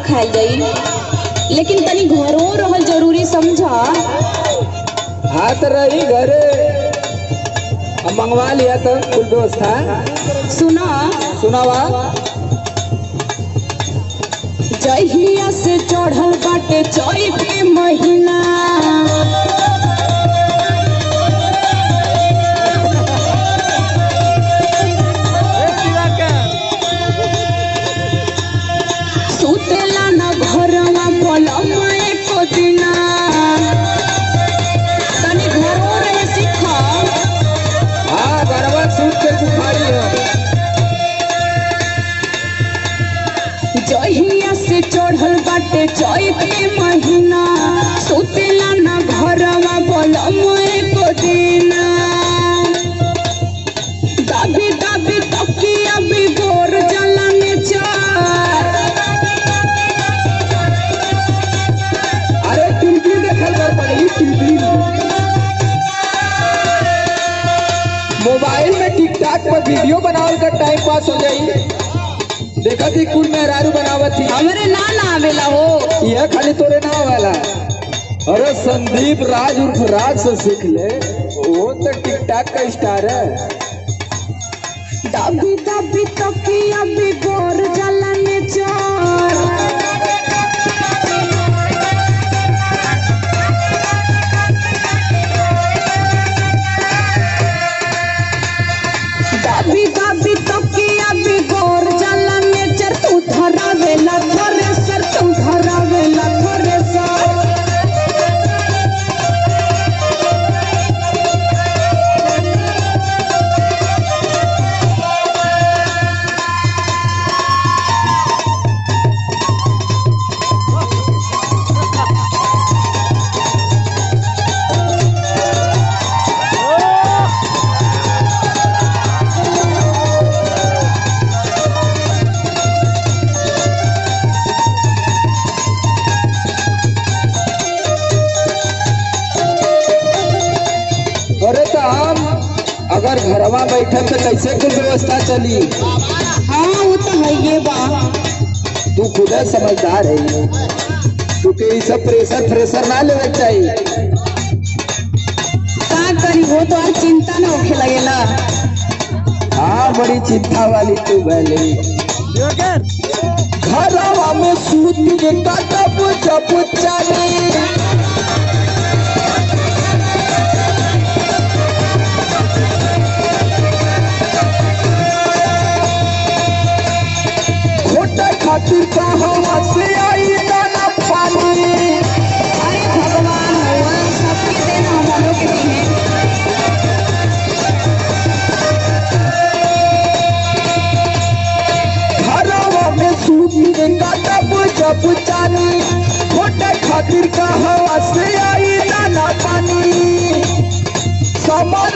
खाए जाई, लेकिन तनी घरों रहल जरूरी समझा। हाथ रही घरे हम मंगवा लिया तो कुल व्यवस्था। सुना सुनावा। जहिया से चढ़ल बाटे चैत के महीना, सुतेला न घरवा पलम एको दिना। तनी घरों रहे सीखा। हाँ गरबा सूट के बुखारी है। जहिया से चढ़ल बाटे चैत के महीना, सुतेला न घरवा पलम एको दिना। दाबी दाबी तकिया बिगोर जलन चार। अरे टीवी देखल कर पड़ी टीवी। मोबाइल में टिकटॉक पर वीडियो बनावल कर टाइम पास हो जाई। देखा थी कुल मेहरारू बनावत थी। हमरे ना आवेला हो। यह खाली तोरे ना वाला। अरे संदीप राज उर्फ राज से सीख ले, वो तो टिकटॉक का स्टार है। दाबी दाबी तकिया बिगोर जलन चार। दाबी दाबी तकिया बिगोर जलन चार। तू धरावेला थ्रेसर, तू धरावेला थ्रेसर। अरे तो हम अगर घरवा बैठे तो कैसे कुल व्यवस्था चली। हाँ वो तो है ये बा। तू खुद समझदार है, तू के ये सब प्रेशर फ्रेशर ना लेवे चाहिए। का करी हो तो आज चिंता न होखे लगेला। हाँ बड़ी चिंता वाली तू भले। घरवा में सूत के कटब जब चली। खातिर कहाँ से आई दाना पानी। अरे भगवान हुआ सबके देना हमलों के दी है। घरवा में सूत के कटब जब चानी। छोटे खातिर कहाँ से आई दाना पानी। समर